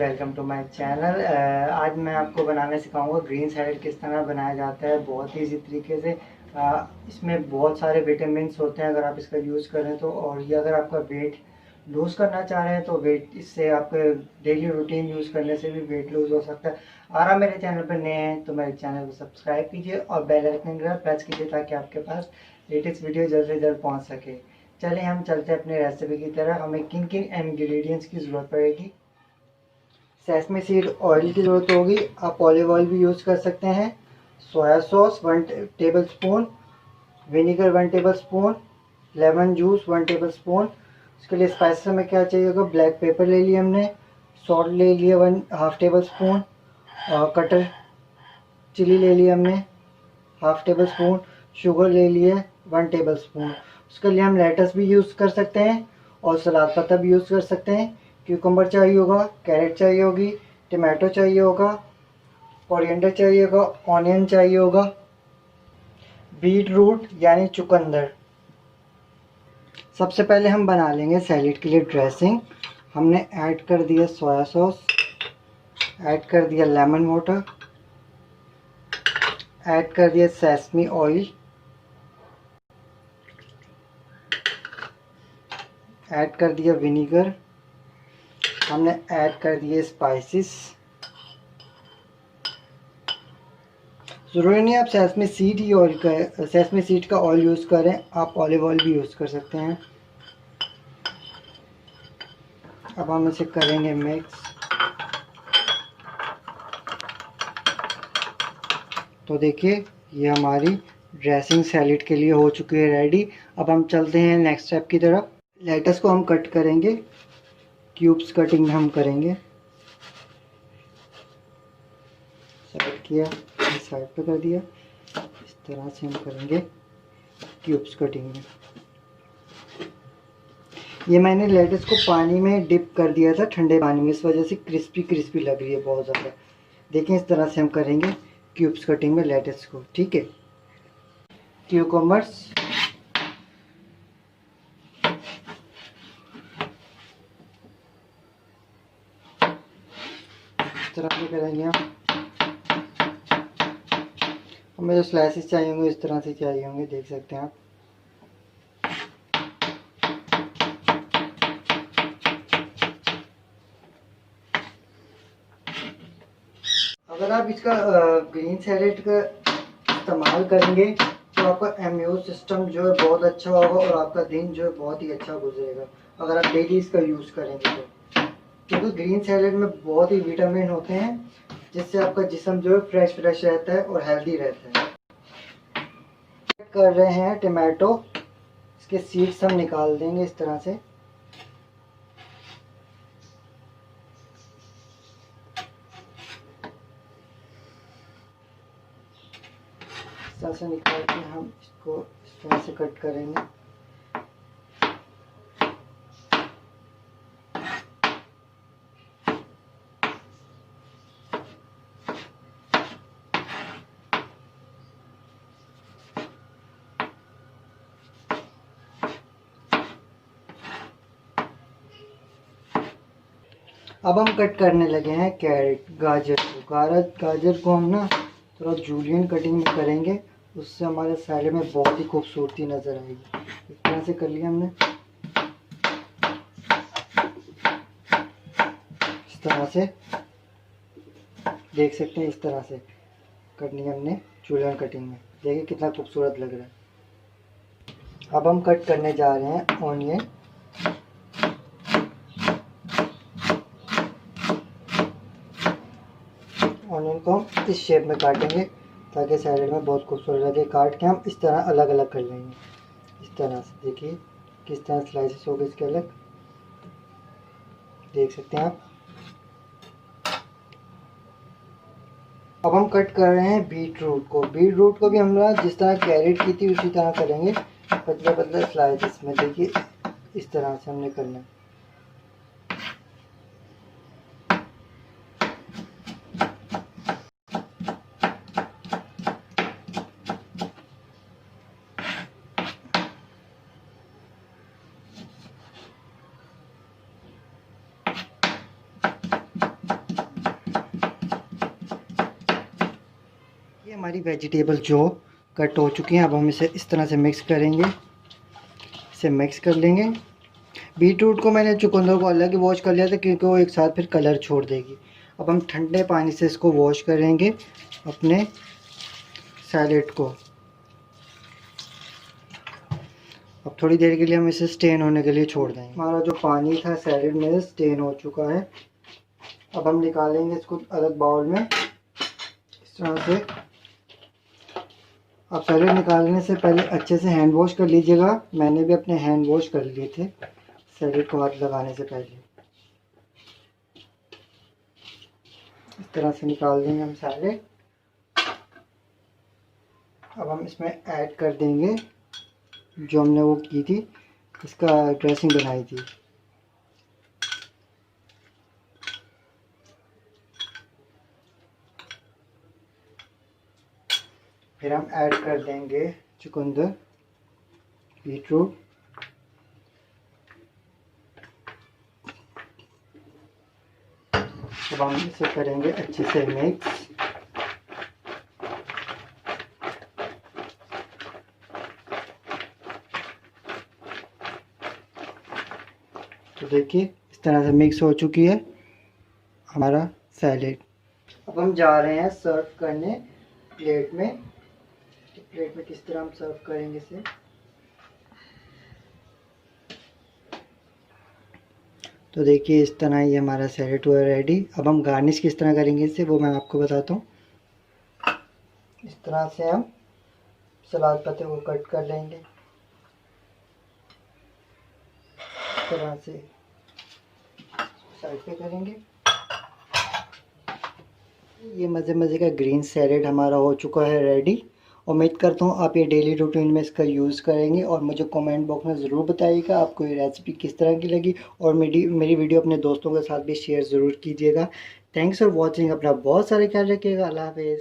Welcome to my channel. आज मैं आपको बनाना सिखाऊंगा ग्रीन सैलेड किस तरह बनाया जाता है, बहुत ही इजी तरीके से। इसमें बहुत सारे विटामिन्स होते हैं अगर आप इसका यूज़ करें तो। और ये अगर आपका वेट लूज़ करना चाह रहे हैं तो वेट इससे आपके डेली रूटीन यूज़ करने से भी वेट लूज़ हो सकता है। और आप मेरे चैनल पर नए हैं तो मेरे चैनल को सब्सक्राइब कीजिए और बेल आइकन प्रेस कीजिए ताकि आपके पास लेटेस्ट वीडियो जल्द से जल्द पहुँच सके। चलिए हम चलते हैं अपनी रेसिपी की तरह। हमें किन किन इंग्रेडिएंट्स की ज़रूरत पड़ेगी। सेसमी सीड ऑयल की ज़रूरत होगी, आप ऑलिव ऑयल भी यूज़ कर सकते हैं। Soya sauce 1 tablespoon, vinegar 1 tablespoon, lemon juice 1 tablespoon. उसके लिए स्पाइसेस में क्या चाहिए होगा, ब्लैक पेपर ले लिया हमने, सॉल्ट ले लिया 1/2 टेबलस्पून, कटर चिली ले लिया हमने 1/2 टेबलस्पून, शुगर ले लिए 1 टेबलस्पून। उसके लिए हम लेटस भी यूज़ कर सकते हैं और सलाद पत्ता भी यूज़ कर सकते हैं। क्यूकम्बर चाहिए होगा, कैरेट चाहिए होगी, टमाटो चाहिए होगा, कोरिएंडर चाहिए होगा, ऑनियन चाहिए होगा, बीट रूट यानी चुकंदर। सबसे पहले हम बना लेंगे सैलेड के लिए ड्रेसिंग। हमने ऐड कर दिया सोया सॉस, ऐड कर दिया लेमन वाटर, ऐड कर दिया सेसमी ऑयल, ऐड कर दिया विनीगर, हमने ऐड कर दिए स्पाइसेस। ज़रूरी नहीं आप सेसमी सीड का ऑयल यूज़ करें, आप ऑलिव ऑयल भी यूज़ कर सकते हैं। अब हम इसे करेंगे मिक्स। तो देखिए ये हमारी ड्रेसिंग सैलेड के लिए हो चुकी है रेडी। अब हम चलते हैं नेक्स्ट स्टेप की तरफ। लेटस को हम कट करेंगे, क्यूब्स कटिंग हम करेंगे। सेलेक्ट किया, इस साइड पे कर दिया, इस तरह से हम करेंगे क्यूब्स कटिंग में। ये मैंने लेटस को पानी में डिप कर दिया था, ठंडे पानी में, इस वजह से क्रिस्पी क्रिस्पी लग रही है बहुत ज़्यादा। देखिए इस तरह से हम करेंगे क्यूब्स कटिंग में लेटस को, ठीक है। क्यूकम्बर्स, इस तरह से करेंगे हम। हमें जो स्लाइसेस चाहिए होंगे इस तरह से चाहिए होंगे, देख सकते हैं आप। अगर आप इसका ग्रीन सैलेड का इस्तेमाल करेंगे तो आपका इम्यून सिस्टम जो है बहुत अच्छा होगा और आपका दिन जो है बहुत ही अच्छा गुजरेगा अगर आप डेली इसका यूज़ करेंगे तो। क्योंकि ग्रीन सैलेड में बहुत ही विटामिन होते हैं जिससे आपका जिस्म जो है फ्रेश रहता है और हेल्दी रहता है। कर रहे हैं टमाटो, इसके सीड्स हम निकाल देंगे इस तरह से। इस तरह से निकाल के हम इसको इस तरह से कट करेंगे। अब हम कट करने लगे हैं कैरेट, गाजर को हम ना थोड़ा जूलियन कटिंग में करेंगे, उससे हमारे सैलेड में बहुत ही खूबसूरती नज़र आएगी। इस तरह से कर लिया हमने, इस तरह से देख सकते हैं, इस तरह से करनी है हमने जूलियन कटिंग में। देखिए कितना खूबसूरत लग रहा है। अब हम कट करने जा रहे हैं ऑनियन। ऑनियन को हम इस शेप में काटेंगे ताकि सैलेड में बहुत खूबसूरत लगे। काट के हम इस तरह अलग अलग कर लेंगे, इस तरह से। देखिए किस तरह स्लाइसेस हो गए इसके अलग, देख सकते हैं आप। अब हम कट कर रहे हैं बीट रूट को। बीट रूट को भी हम जिस तरह कैरेट की थी उसी तरह करेंगे, पतले पतले स्लाइसेस में। देखिए इस तरह से हमने करना है। हमारी वेजिटेबल जो कट हो चुकी हैं, अब हम इसे इस तरह से मिक्स करेंगे। इसे मिक्स कर लेंगे। बीट रूट को मैंने चुकंदर को अलग ही वॉश कर लिया था क्योंकि वो एक साथ फिर कलर छोड़ देगी। अब हम ठंडे पानी से इसको वॉश करेंगे अपने सैलेड को। अब थोड़ी देर के लिए हम इसे स्टेन होने के लिए छोड़ देंगे। हमारा जो पानी था सैलेड में स्टेन हो चुका है। अब हम निकालेंगे इसको अलग बाउल में इस तरह से। अब सैलेड निकालने से पहले अच्छे से हैंड वॉश कर लीजिएगा। मैंने भी अपने हैंड वॉश कर लिए थे सैलेड को हाथ लगाने से पहले। इस तरह से निकाल देंगे हम सैलेड। अब हम इसमें ऐड कर देंगे जो हमने वो की थी, इसका ड्रेसिंग बनाई थी। फिर हम ऐड कर देंगे चुकंदर, बीटरूट, अब हम इसे करेंगे अच्छे से मिक्स। तो देखिए इस तरह से मिक्स हो चुकी है हमारा सैलेड। अब हम जा रहे हैं सर्व करने प्लेट में। तो प्लेट में किस तरह हम सर्व करेंगे इसे, तो देखिए इस तरह ये हमारा सैलेड हुआ रेडी। अब हम गार्निश किस तरह करेंगे इसे वो मैं आपको बताता हूँ। इस तरह से हम सलाद पत्ते को कट कर लेंगे, इस तरह से साइड पे करेंगे। ये मज़े मज़े का ग्रीन सैलेड हमारा हो चुका है रेडी। उम्मीद करता हूँ आप ये डेली रूटीन में इसका यूज़ करेंगे और मुझे कमेंट बॉक्स में ज़रूर बताइएगा आपको ये रेसिपी किस तरह की लगी। और मेरी वीडियो अपने दोस्तों के साथ भी शेयर ज़रूर कीजिएगा। Thanks for watching. अपना बहुत सारे ख्याल रखिएगा। अल्लाह हाफ़िज़।